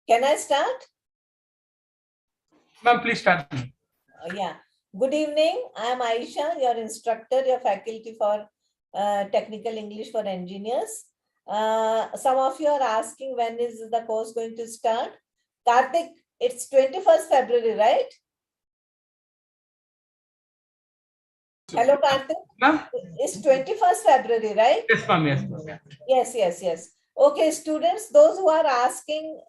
Can I start? Ma'am, please start. Yeah. Good evening. I am Aysha, your instructor, your faculty for technical English for engineers. Some of you are asking when is the course going to start. Karthik, it's 21st February, right? Hello, Karthik. Ma'am? It's 21st February, right? Yes, ma'am. Yes, ma'am. Yes. Okay, students, those who are asking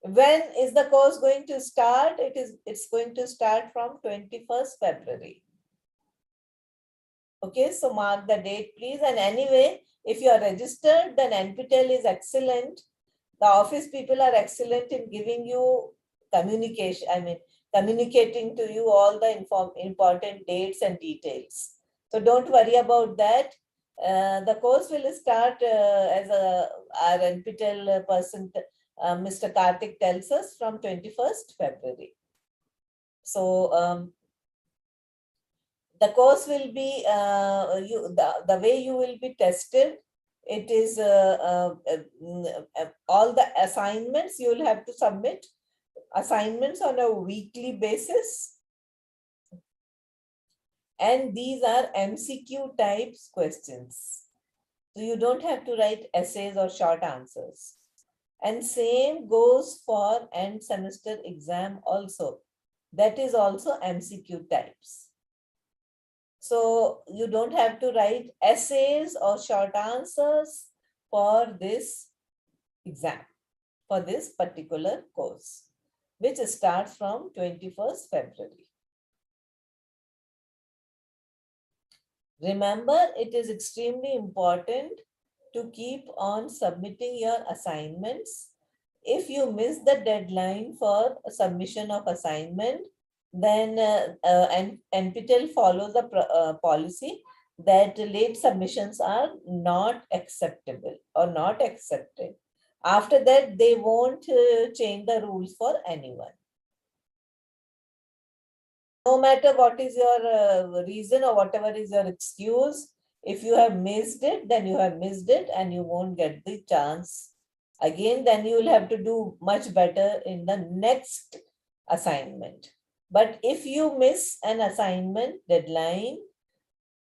when is the course going to start, it's going to start from 21st February. Okay, so mark the date, please. And anyway, if you are registered, then NPTEL is excellent. The office people are excellent in giving you communication, communicating to you all the important dates and details. So don't worry about that. The course will start as our NPTEL person, Mr. Karthik tells us, from 21st February. So the course will be, the way you will be tested, it is all the assignments you will have to submit, assignments on a weekly basis. And these are MCQ types questions. So you don't have to write essays or short answers. And same goes for end semester exam also. That is also MCQ types. So you don't have to write essays or short answers for this exam, for this particular course, which starts from 21st February. Remember, it is extremely important to keep on submitting your assignments. If you miss the deadline for submission of assignment, then NPTEL follows the policy that late submissions are not acceptable or not accepted. After that, they won't change the rules for anyone. No matter what is your reason or whatever is your excuse, if you have missed it, then you have missed it and you won't get the chance again. Then you will have to do much better in the next assignment. But if you miss an assignment deadline,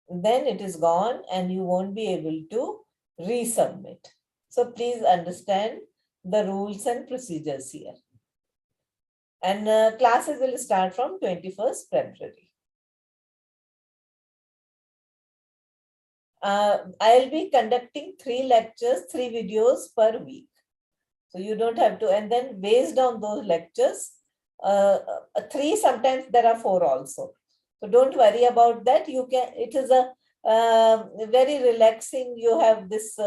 then it is gone and you won't be able to resubmit. So please understand the rules and procedures here. And classes will start from 21st February. I'll be conducting 3 lectures, 3 videos per week. So you don't have to, and then based on those lectures, 3, sometimes there are 4 also. So don't worry about that. You can, it is a very relaxing, you have this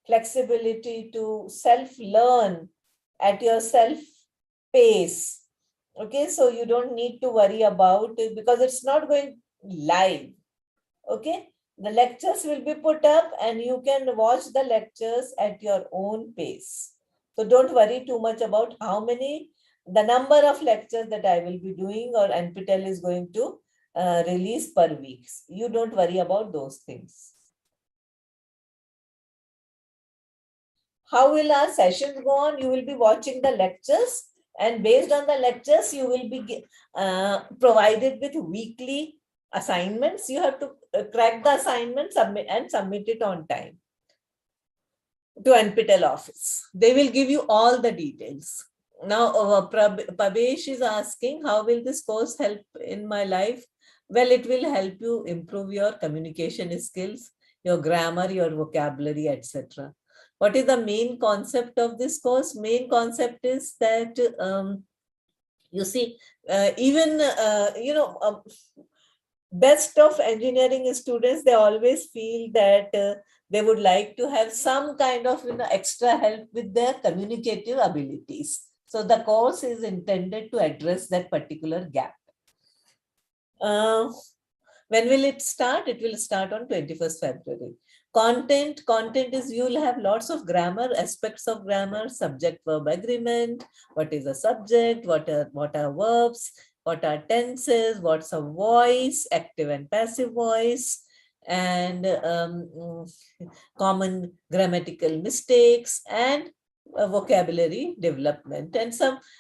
flexibility to self-learn at your self-pace. Okay, so you don't need to worry about it because it's not going live. Okay, the lectures will be put up and you can watch the lectures at your own pace. So don't worry too much about the number of lectures that I will be doing or NPTEL is going to release per week. You don't worry about those things. How will our sessions go on? You will be watching the lectures, and based on the lectures, you will be provided with weekly assignments. You have to crack the assignment, submit it on time to NPTEL office. They will give you all the details. Now, Pabesh is asking, how will this course help in my life? Well, it will help you improve your communication skills, your grammar, your vocabulary, etc. What is the main concept of this course? Main concept is that, you see, best of engineering students, they always feel that they would like to have some kind of extra help with their communicative abilities. So the course is intended to address that particular gap. When will it start? It will start on 21st February. Content is, you will have lots of grammar, aspects of grammar, subject-verb agreement, what is a subject, what are verbs, what are tenses, what's a voice, active and passive voice, and common grammatical mistakes, and vocabulary development, and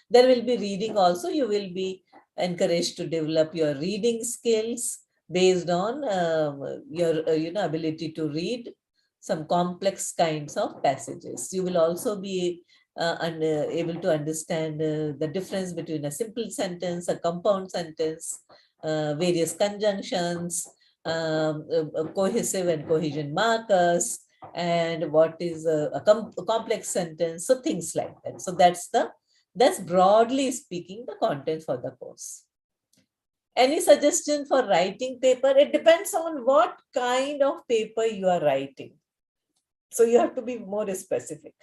there will be reading also. You will be encouraged to develop your reading skills based on your ability to read some complex kinds of passages. You will also be able to understand the difference between a simple sentence, a compound sentence, various conjunctions, cohesive and cohesion markers, and what is a complex sentence. So things like that. So that's broadly speaking the content for the course. Any suggestion for writing paper? It depends on what kind of paper you are writing. So you have to be more specific.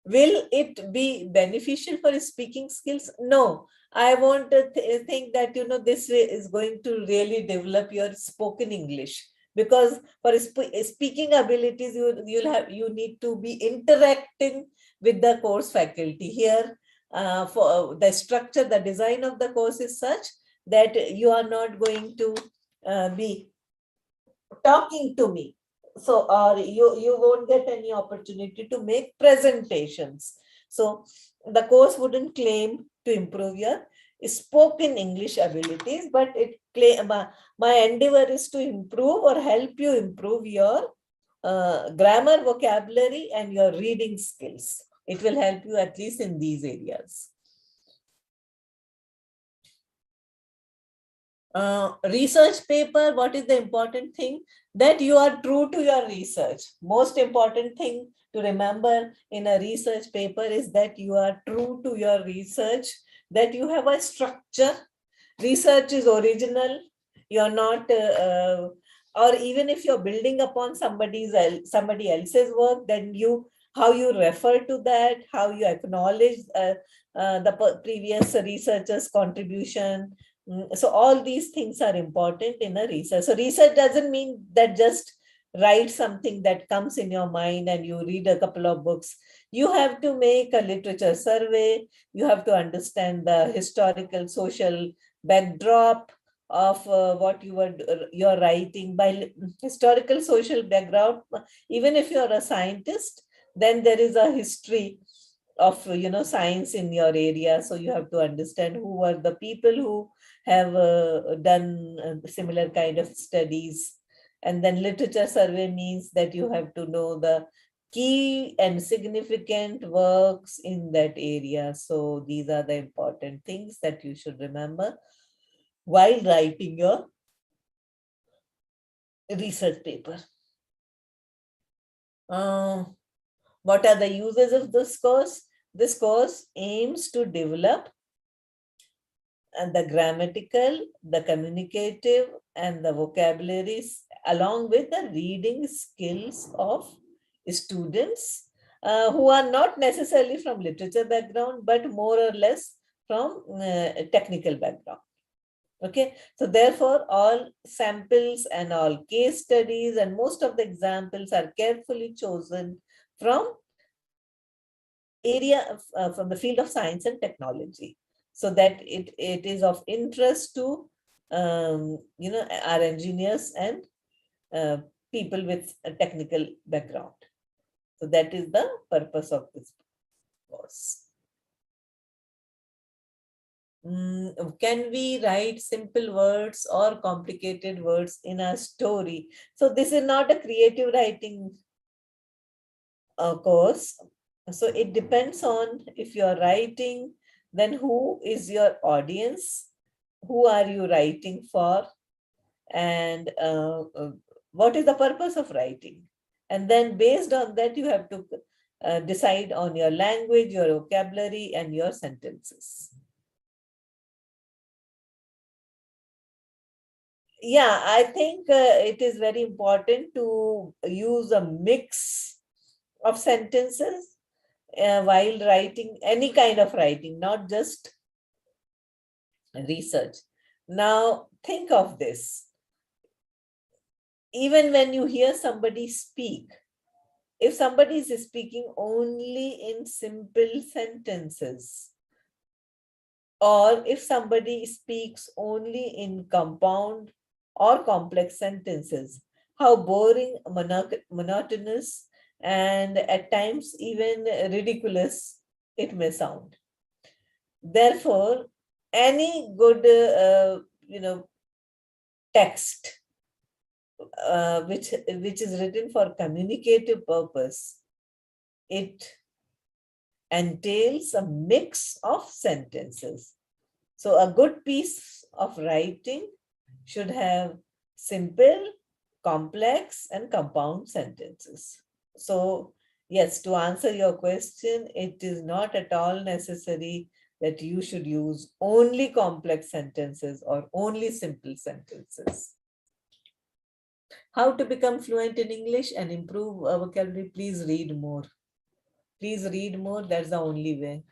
Will it be beneficial for speaking skills? No, I won't think that, this way is going to really develop your spoken English, because for speaking abilities, you need to be interacting with the course faculty. Here, for the structure, the design of the course is such that you are not going to be talking to me. So you won't get any opportunity to make presentations. So the course wouldn't claim to improve your spoken English abilities, but my endeavor is to improve or help you improve your grammar, vocabulary, and your reading skills. It will help you at least in these areas. Research paper, what is the important thing? That you are true to your research. Most important thing to remember in a research paper is that you are true to your research, that you have a structure. Research is original. You're not, or even if you're building upon somebody else's work, then how you refer to that, how you acknowledge the previous researcher's contribution. So all these things are important in a research. So research doesn't mean that just write something that comes in your mind and you read a couple of books. You have to make a literature survey. You have to understand the historical, social backdrop of what you're writing. By historical, social background, even if you're a scientist, then there is a history of science in your area. So you have to understand who were the people who have done similar kind of studies. And then literature survey means that you have to know the key and significant works in that area. So these are the important things that you should remember while writing your research paper. What are the uses of this course? This course aims to develop the grammatical, the communicative, and the vocabularies, along with the reading skills of students who are not necessarily from literature background, but more or less from technical background. Okay, so therefore all samples and all case studies and most of the examples are carefully chosen from from the field of science and technology, so that it is of interest to our engineers and people with a technical background. So that is the purpose of this course. Can we write simple words or complicated words in a story? So this is not a creative writing course. So it depends on, if you are writing, then who is your audience? Who are you writing for? And what is the purpose of writing? And then based on that, you have to decide on your language, your vocabulary, and your sentences. Yeah, I think it is very important to use a mix of sentences while writing any kind of writing, not just research. Now, think of this. Even when you hear somebody speak, if somebody is speaking only in simple sentences, or if somebody speaks only in compound or complex sentences, how boring, monotonous, and at times even ridiculous it may sound. Therefore, any good, text which is written for communicative purpose, it entails a mix of sentences. So a good piece of writing should have simple, complex, and compound sentences. So yes, to answer your question, it is not at all necessary that you should use only complex sentences or only simple sentences. How to become fluent in English and improve our vocabulary? Please read more. Please read more. That's the only way.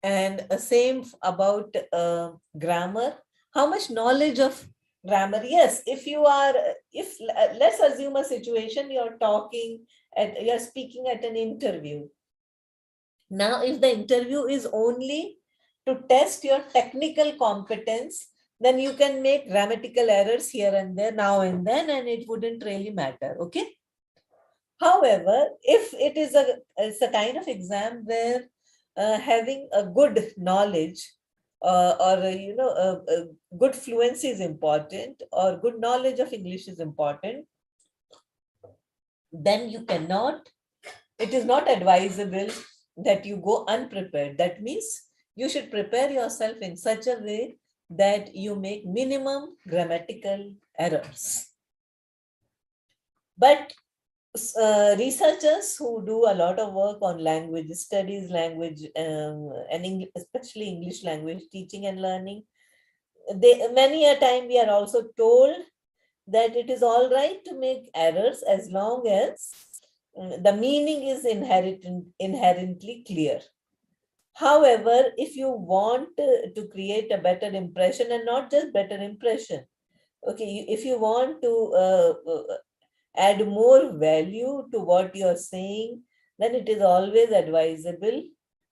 And same about grammar. How much knowledge of grammar? Yes, if you are, if let's assume a situation you're you're speaking at an interview. Now, if the interview is only to test your technical competence, then you can make grammatical errors here and there, now and then, and it wouldn't really matter. Okay. However, if it's a kind of exam where having a good knowledge or good fluency is important, or good knowledge of English is important, then you cannot, it is not advisable that you go unprepared. That means you should prepare yourself in such a way that you make minimum grammatical errors. But researchers who do a lot of work on language studies, language, and especially English language teaching and learning, many a time we are also told that it is all right to make errors as long as the meaning is inherently clear. However, if you want to create a better impression, and not just better impression, okay, if you want to add more value to what you're saying, then it is always advisable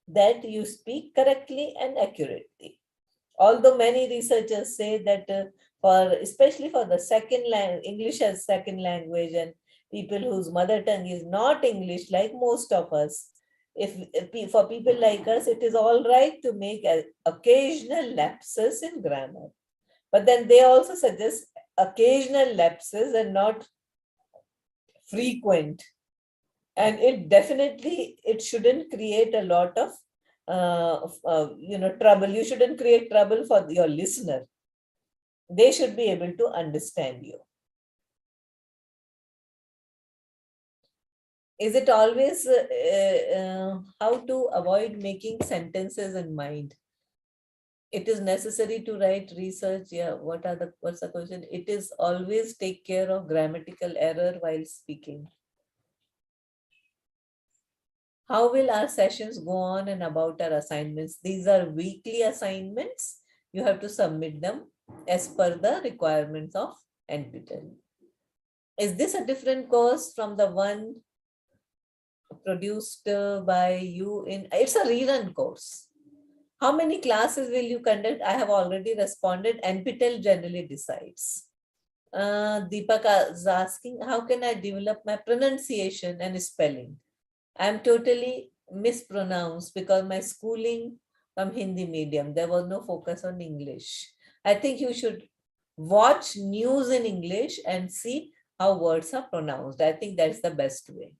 that you speak correctly and accurately. Although many researchers say that especially for the English as second language, and people whose mother tongue is not English, like most of us, if for people like us, it is all right to make occasional lapses in grammar. But then they also suggest occasional lapses and not frequent. And it shouldn't create a lot of trouble. You shouldn't create trouble for your listener. They should be able to understand you. Is it always how to avoid making sentences in mind? It is necessary to write research. Yeah, what's the question? It is always take care of grammatical error while speaking. How will our sessions go on and about our assignments? These are weekly assignments. You have to submit them as per the requirements of NPTEL. Is this a different course from the one produced by you in? It's a rerun course. How many classes will you conduct? I have already responded. NPTEL generally decides. Deepaka is asking, how can I develop my pronunciation and spelling? I'm totally mispronounced because my schooling from Hindi medium, there was no focus on English. I think you should watch news in English and see how words are pronounced. I think that's the best way.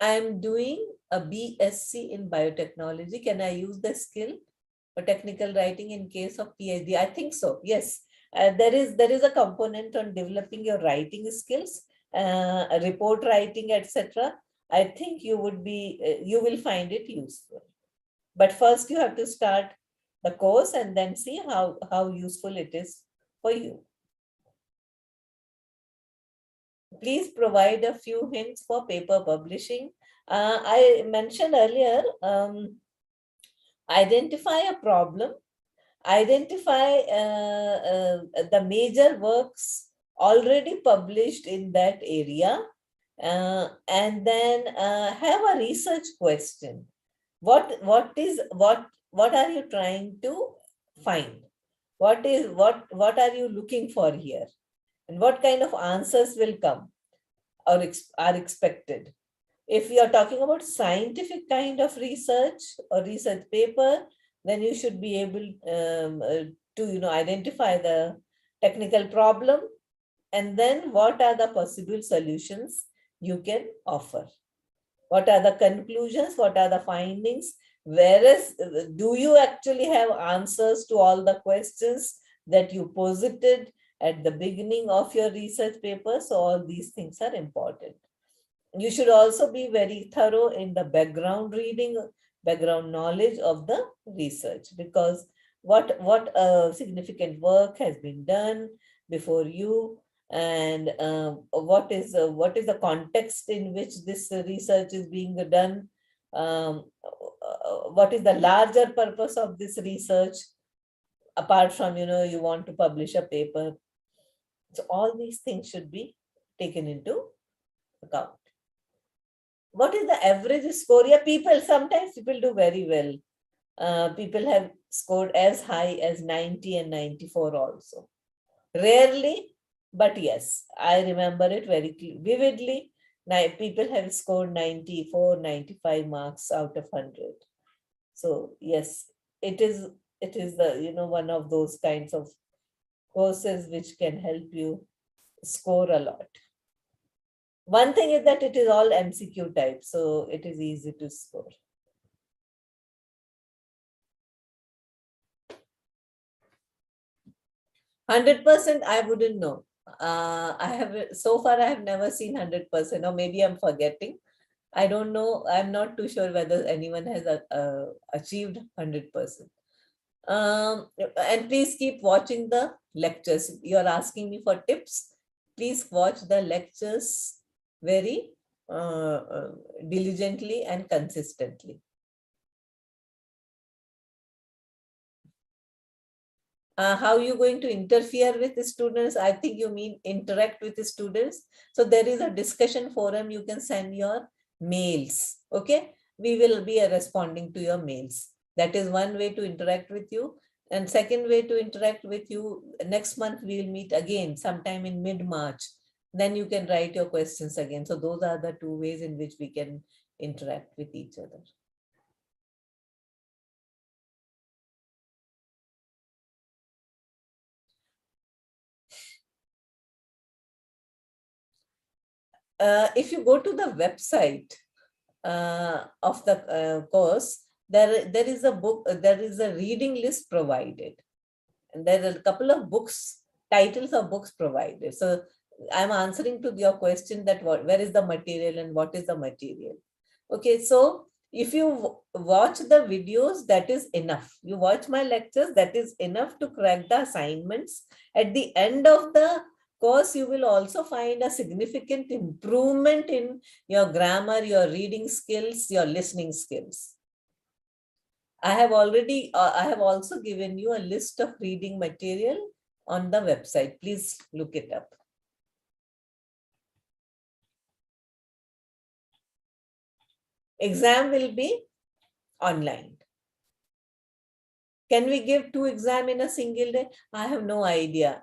I'm doing a BSc in biotechnology. Can I use the skill for technical writing in case of PhD? I think so. Yes, there is a component on developing your writing skills, report writing, etc. I think you will find it useful. But first you have to start the course and then see how useful it is for you. Please provide a few hints for paper publishing. I mentioned earlier, identify a problem, identify the major works already published in that area, and then have a research question. What what are you trying to find? What are you looking for here? And what kind of answers will come or are expected? If we are talking about scientific kind of research or research paper, then you should be able to identify the technical problem, and then what are the possible solutions you can offer. What are the conclusions? What are the findings? Whereas, do you actually have answers to all the questions that you posited at the beginning of your research paper? So all these things are important. You should also be very thorough in the background reading, background knowledge of the research, because what significant work has been done before you, and what is the context in which this research is being done, what is the larger purpose of this research, apart from you want to publish a paper. So all these things should be taken into account. What is the average score? Yeah, sometimes people do very well. People have scored as high as 90 and 94 also. Rarely, but yes, I remember it very vividly. People have scored 94, 95 marks out of 100. So yes, it is the one of those kinds of courses which can help you score a lot. One thing is that it is all MCQ type, so it is easy to score. %, I wouldn't know. I have never seen 100%, or maybe I'm forgetting. I don't know. I'm not too sure whether anyone has achieved 100%. And please keep watching the lectures. You're asking me for tips. Please watch the lectures very diligently and consistently. How are you going to interfere with the students? I think you mean interact with the students. So there is a discussion forum. You can send your mails. Okay. We will be responding to your mails. That is one way to interact with you. And second way to interact with you, next month we will meet again sometime in mid-March. Then you can write your questions again. So those are the two ways in which we can interact with each other. If you go to the website of the course, there is a book, there is a reading list provided, and there are a couple of books, titles of books provided. So I'm answering to your question that where is the material and what is the material. Okay, so if you watch the videos, that is enough. You watch my lectures, that is enough to crack the assignments. At the end of the course, you will also find a significant improvement in your grammar, your reading skills, your listening skills. I have also given you a list of reading material on the website. Please look it up. Exam will be online. Can we give 2 exams in a single day? I have no idea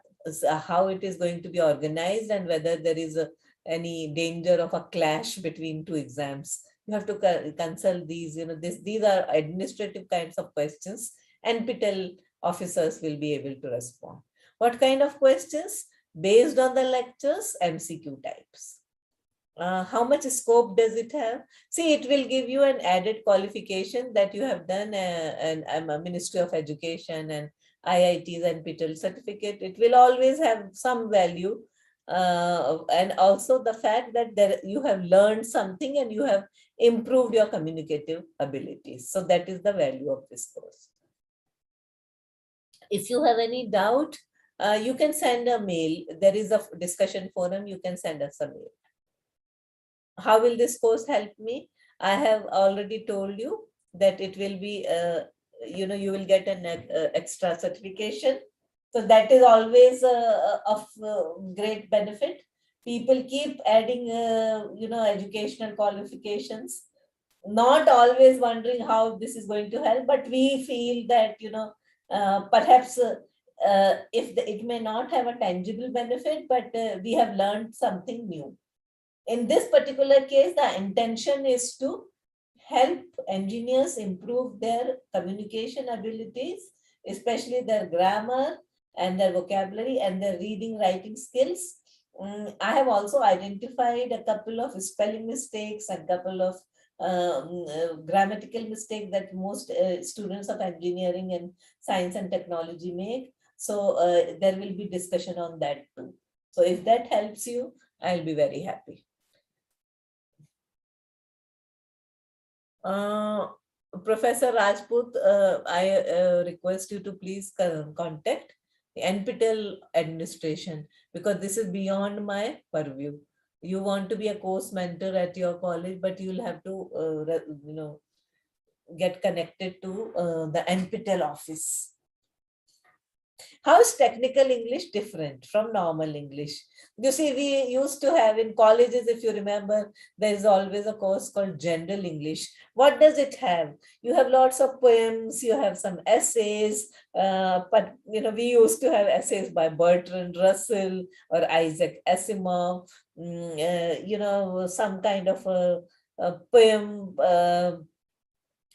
how it is going to be organized and whether there is any danger of a clash between 2 exams. You have to consult these, these are administrative kinds of questions. NPTEL officers will be able to respond. What kind of questions? Based on the lectures, MCQ types. How much scope does it have? See, it will give you an added qualification that you have done a Ministry of Education and IIT's NPTEL certificate. It will always have some value. And also the fact that you have learned something and you have improved your communicative abilities. So that is the value of this course. If you have any doubt, you can send a mail. There is a discussion forum. You can send us a mail. How will this course help me? I have already told you that it will be, you will get an extra certification. So that is always of great benefit. People keep adding, educational qualifications. not always wondering how this is going to help, but we feel that, perhaps it may not have a tangible benefit, but we have learned something new. In this particular case, the intention is to help engineers improve their communication abilities, especially their grammar and their vocabulary and their reading, writing skills. I have also identified a couple of spelling mistakes and a couple of grammatical mistakes that most students of engineering and science and technology make. So there will be discussion on that too. So if that helps you, I'll be very happy. Professor Rajput, I request you to please contact the NPTEL administration, because this is beyond my purview. You want to be a course mentor at your college, but you'll have to, get connected to the NPTEL office. How is technical English different from normal English? You see, we used to have in colleges, if you remember, there is always a course called General English. What does it have? You have lots of poems, you have some essays, but we used to have essays by Bertrand Russell or Isaac Asimov, some kind of a poem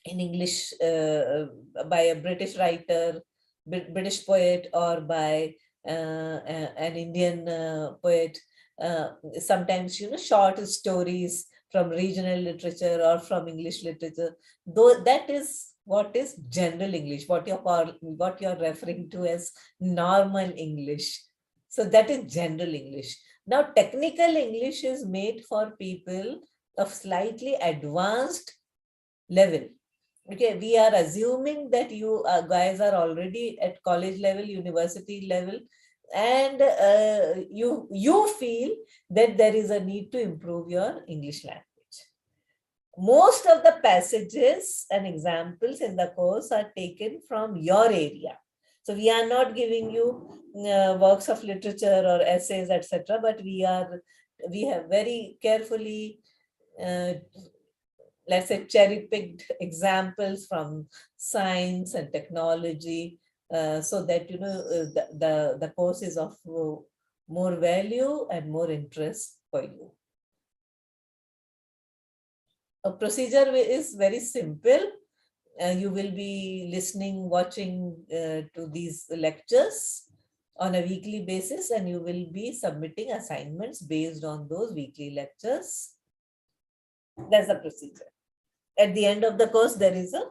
in English by a British writer, British poet, or by an Indian poet. Sometimes, short stories from regional literature or from English literature. Though that is what is general English, what you're referring to as normal English. So that is general English. Now, technical English is made for people of slightly advanced level. Okay, we are assuming that you guys are already at college level, university level, and you feel that there is a need to improve your English language. Most of the passages and examples in the course are taken from your area. So we are not giving you works of literature or essays, etc., but we have very carefully let's say cherry-picked examples from science and technology, so that the course is of more value and more interest for you. A procedure is very simple. You will be listening, watching to these lectures on a weekly basis, and you will be submitting assignments based on those weekly lectures. That's the procedure. At the end of the course, there is a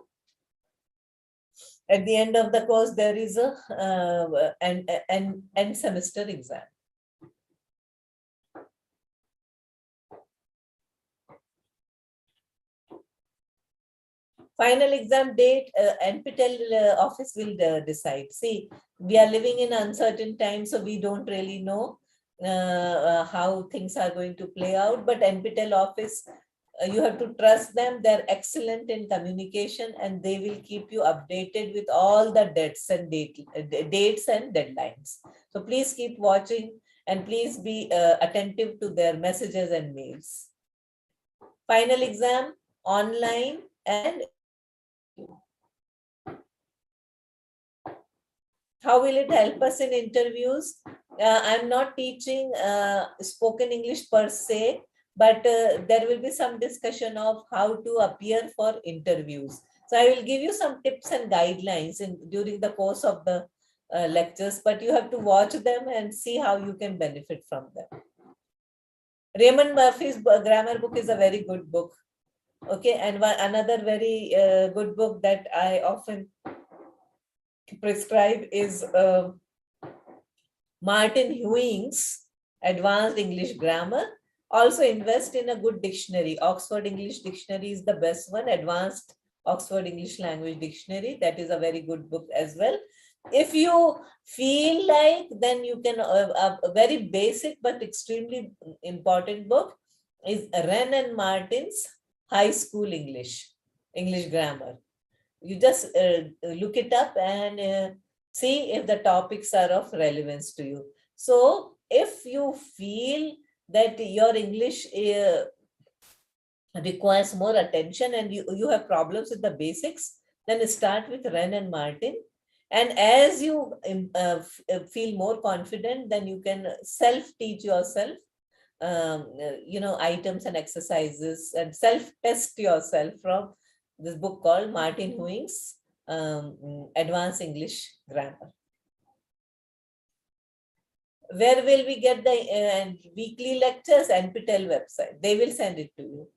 end semester exam. Final exam date, NPTEL office will decide. See, we are living in uncertain times, so we don't really know how things are going to play out. But NPTEL office, you have to trust them. They're excellent in communication, and they will keep you updated with all the dates and deadlines. So please keep watching, and please be attentive to their messages and mails. Final exam online, and how will it help us in interviews? I'm not teaching spoken English per se, but there will be some discussion of how to appear for interviews. So I will give you some tips and guidelines during the course of the lectures, but you have to watch them and see how you can benefit from them. Raymond Murphy's grammar book is a very good book. Okay, and another very good book that I often prescribe is Martin Ewing's Advanced English Grammar. Also invest in a good dictionary. Oxford English Dictionary is the best one. Advanced Oxford English Language Dictionary. That is a very good book as well. If you feel like, then you can, a very basic but extremely important book is Wren and Martin's High School English Grammar. You just look it up and see if the topics are of relevance to you. So if you feel that your English requires more attention and you have problems with the basics, then start with Ren and Martin. And as you feel more confident, then you can self-teach yourself, items and exercises, and self-test yourself from this book called Martin Huing's Advanced English Grammar. Where will we get the weekly lectures? NPTEL website. They will send it to you.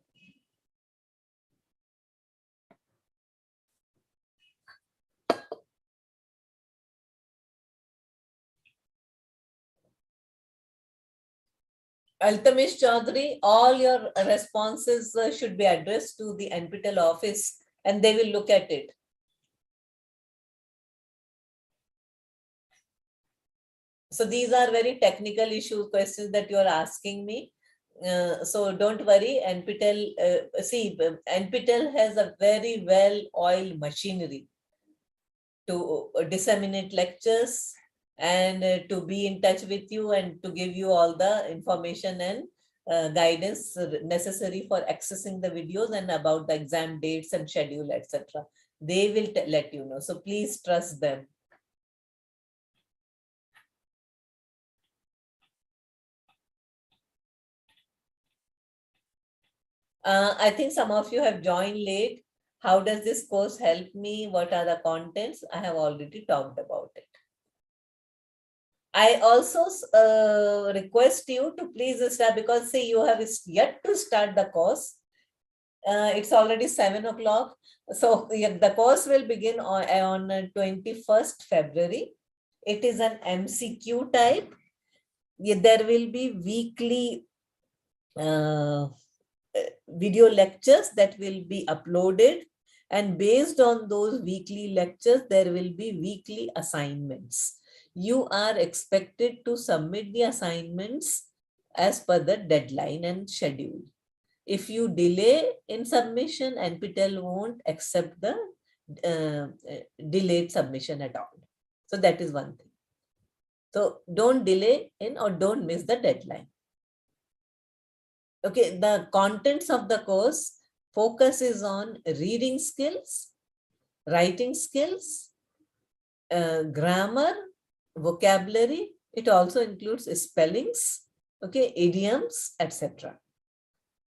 Altamish Chaudhary, all your responses should be addressed to the NPTEL office and they will look at it. So these are very technical issue questions that you are asking me. So don't worry, NPTEL, NPTEL has a very well-oiled machinery to disseminate lectures and to be in touch with you and to give you all the information and guidance necessary for accessing the videos and about the exam dates and schedule, etc. They will let you know. So please trust them. I think some of you have joined late. How does this course help me? What are the contents? I have already talked about it. I also request you to please start, because say you have yet to start the course. It's already 7 o'clock. So the course will begin on 21st February. It is an MCQ type. There will be weekly video lectures that will be uploaded, and based on those weekly lectures there will be weekly assignments. You are expected to submit the assignments as per the deadline and schedule. If you delay in submission, NPTEL won't accept the delayed submission at all. So that is one thing. So don't delay in or don't miss the deadline. Okay, the contents of the course focus is on reading skills, writing skills, grammar, vocabulary. It also includes spellings, okay, idioms, etc.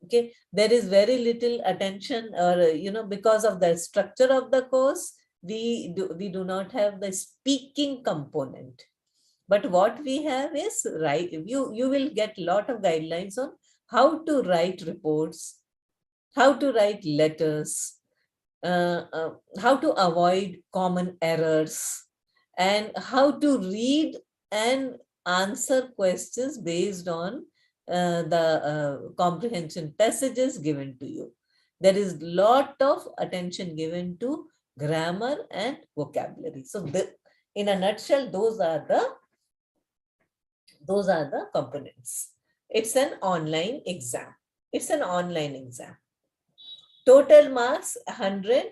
Okay, there is very little attention, or because of the structure of the course, we do not have the speaking component. But what we have is, right, you will get a lot of guidelines on how to write reports, how to write letters, how to avoid common errors, and how to read and answer questions based on the comprehension passages given to you. There is a lot of attention given to grammar and vocabulary. So in a nutshell, those are the components. It's an online exam. It's an online exam. Total marks 100,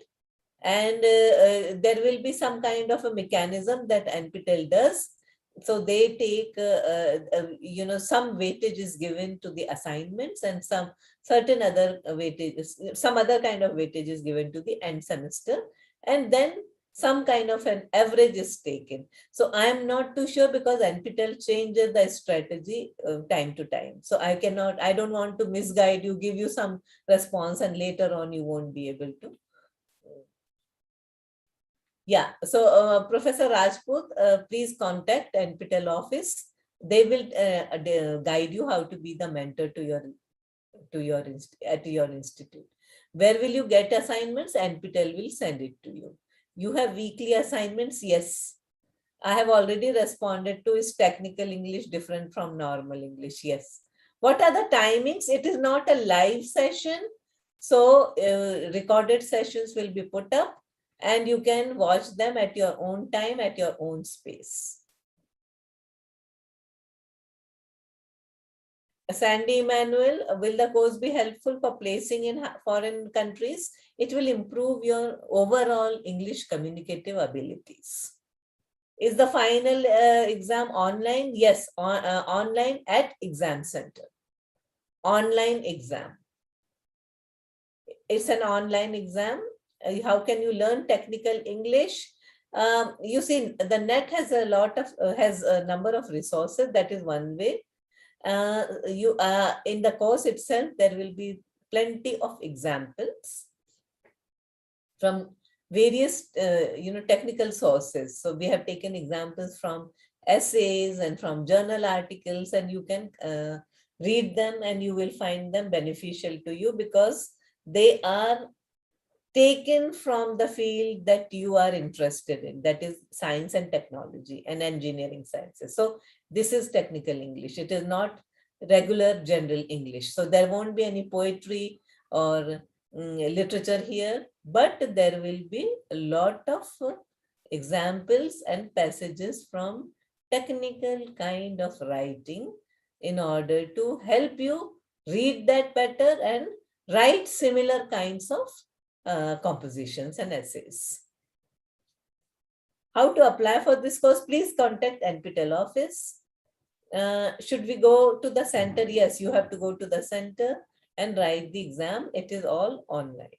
and there will be some kind of a mechanism that NPTEL does. So they take, some weightage is given to the assignments and some certain other weightages, some other kind of weightage is given to the end semester, and then some kind of an average is taken. So I am not too sure, because NPTEL changes the strategy time to time. So I don't want to misguide you, give you some response and later on you won't be able to. Yeah, so Professor Rajput, please contact NPTEL office. They will guide you how to be the mentor at your institute. Where will you get assignments? NPTEL will send it to you. You have weekly assignments? Yes. I have already responded to. Is technical English different from normal English? Yes. What are the timings? It is not a live session. So recorded sessions will be put up and you can watch them at your own time, at your own space. Sandy Emmanuel, will the course be helpful for placing in foreign countries? It will improve your overall English communicative abilities. Is the final exam online? Yes, online at exam center. Online exam. it's an online exam. How can you learn technical English? You see, the net has a lot of has a number of resources. That is one way. You in the course itself, there will be plenty of examples from various technical sources. So we have taken examples from essays and from journal articles, and you can read them and you will find them beneficial to you because they are taken from the field that you are interested in, that is science and technology and engineering sciences. So this is technical English. It is not regular general English. So there won't be any poetry or literature here, but there will be a lot of examples and passages from technical kind of writing in order to help you read that better and write similar kinds of compositions and essays. How to apply for this course? Please contact NPTEL office. Should we go to the center? Yes, you have to go to the center and write the exam. It is all online.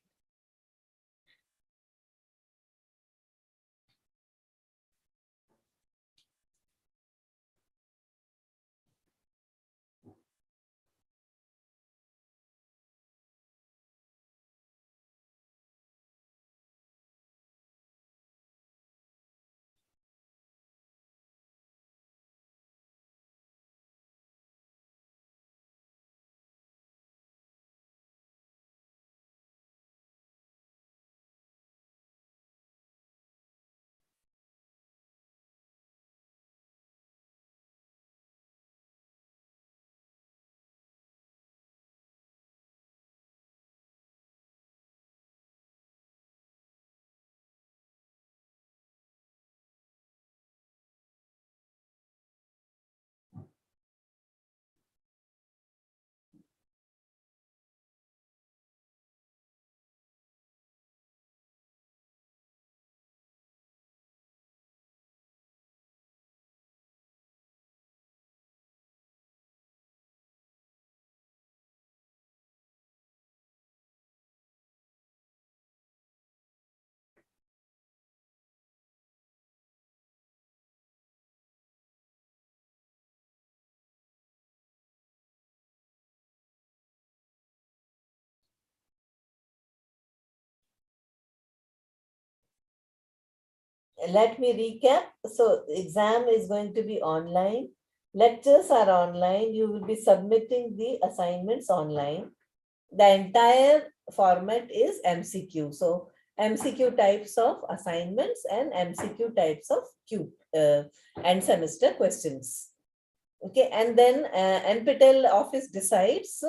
Let me recap. So exam is going to be online. Lectures are online. You will be submitting the assignments online. The entire format is MCQ. So MCQ types of assignments and MCQ types of end semester questions. Okay, and then NPTEL office decides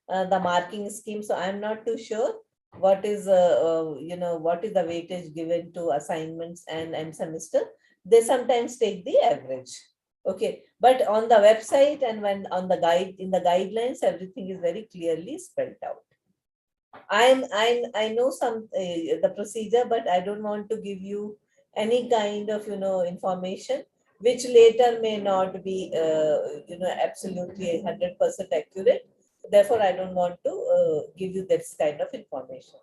the marking scheme. So I'm not too sure what is what is the weightage given to assignments and end semester. They sometimes take the average. Okay, but on the website and when on the guidelines, everything is very clearly spelled out. I know some the procedure, but I don't want to give you any kind of information which later may not be absolutely 100% accurate. Therefore, I don't want to give you this kind of information.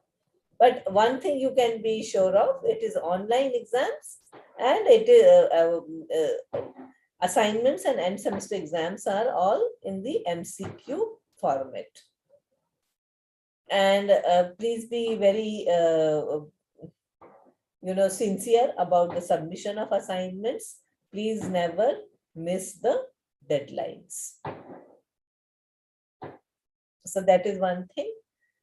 But one thing you can be sure of, it is online exams, and it is assignments and end semester exams are all in the MCQ format. And please be very sincere about the submission of assignments. Please never miss the deadlines. So that is one thing.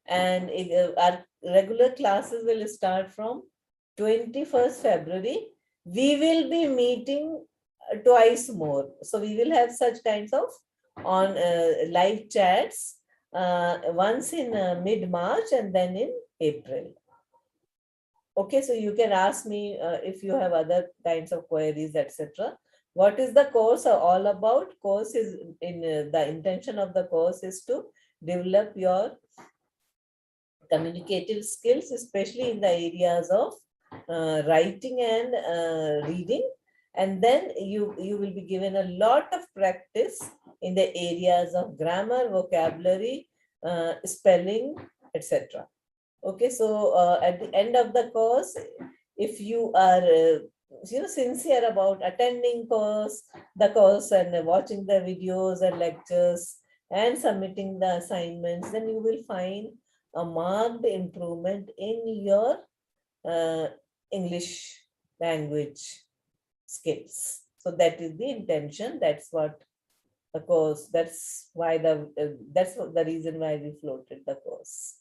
And our regular classes will start from 21st February. We will be meeting twice more. So we will have such kinds of on live chats once in mid-March and then in April. Okay, so you can ask me if you have other kinds of queries, etc. What is the course all about? Course is in the intention of the course is to develop your communicative skills, especially in the areas of writing and reading. And then you will be given a lot of practice in the areas of grammar, vocabulary, spelling, etc. Okay, so at the end of the course, if you are sincere about attending the course and watching the videos and lectures and submitting the assignments, then you will find a marked improvement in your uh, English language skills. So that is the intention. That's what the course. That's the reason why we floated the course.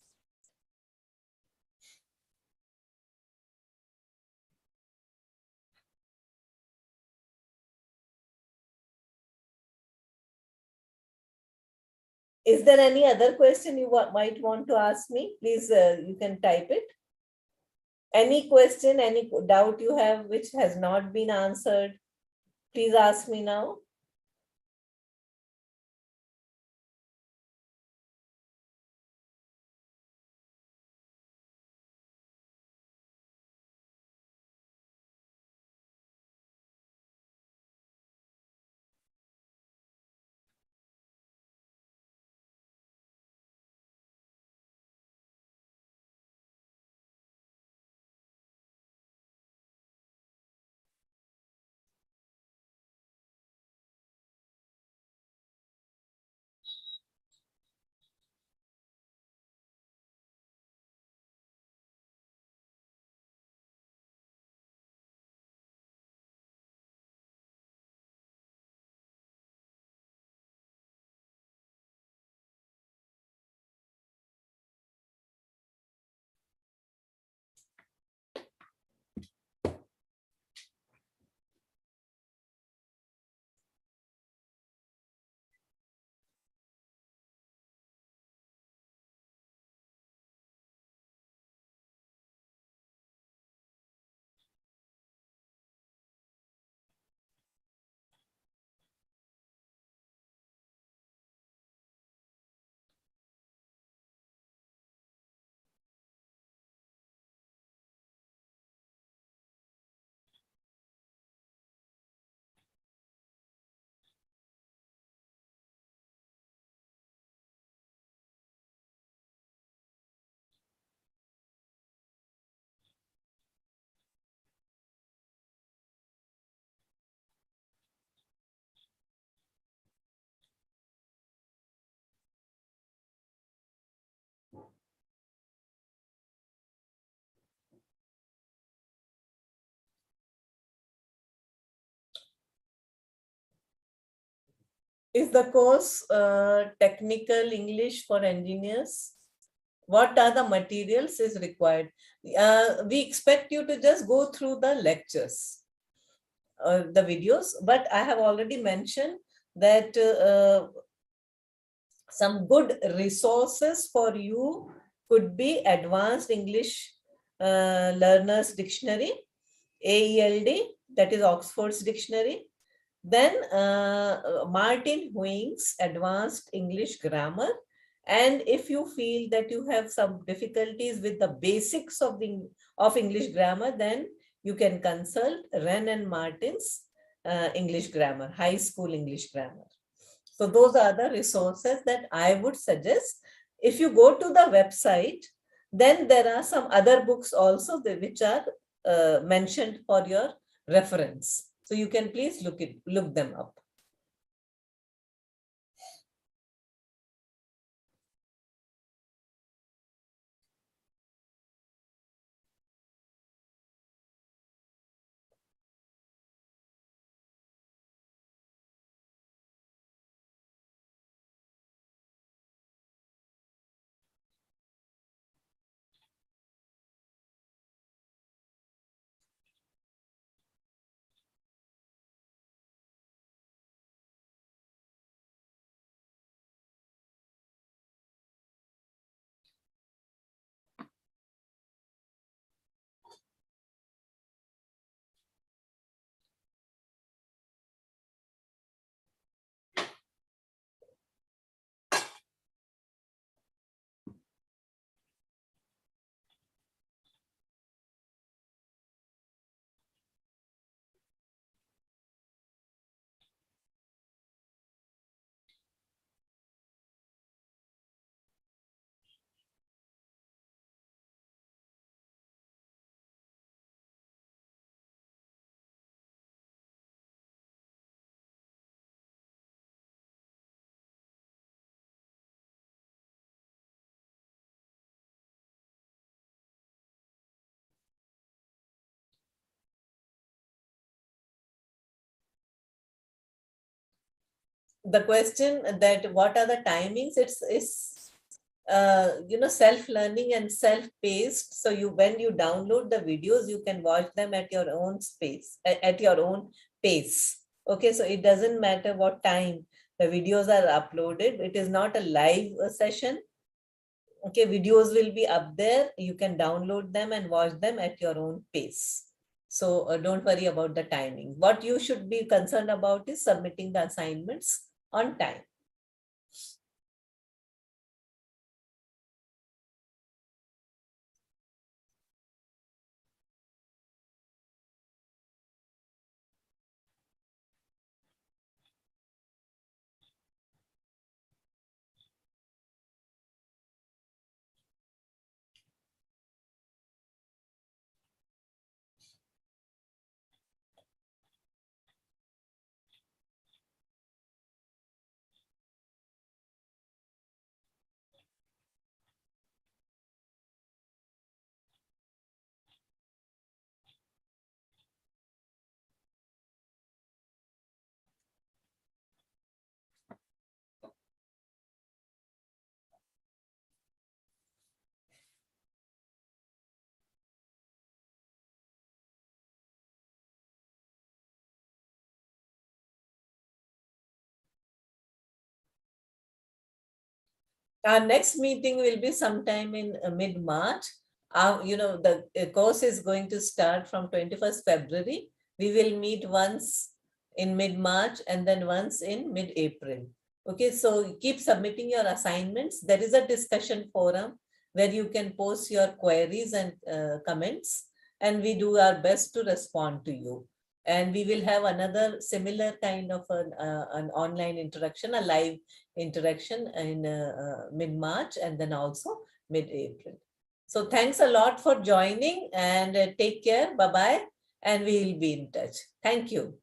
Is there any other question you might want to ask me? Please, you can type it. Any question, any doubt you have which has not been answered, please ask me now. Is the course technical English for engineers? What are the materials is required? We expect you to just go through the lectures, the videos, but I have already mentioned that some good resources for you could be Advanced English Learners Dictionary, AELD, that is Oxford's dictionary. Then Martin Huing's Advanced English Grammar. And if you feel that you have some difficulties with the basics of English grammar, then you can consult Wren and Martin's English Grammar, High School English Grammar. So those are the resources that I would suggest. If you go to the website, then there are some other books also which are mentioned for your reference. So you can please look them up. the question that what are the timings, it's self-learning and self-paced. So when you download the videos, you can watch them at your own space, at your own pace. Okay, so it doesn't matter what time the videos are uploaded. It is not a live session. Okay, videos will be up there. You can download them and watch them at your own pace. So don't worry about the timing. What you should be concerned about is submitting the assignments on time. Our next meeting will be sometime in mid-March. The course is going to start from 21st February. We will meet once in mid-March and then once in mid-April. Okay, so keep submitting your assignments. There is a discussion forum where you can post your queries and comments, and we do our best to respond to you. And we will have another similar kind of an online interaction, a live interaction in mid-March and then also mid-April. So thanks a lot for joining, and take care. Bye-bye. And we will be in touch. Thank you.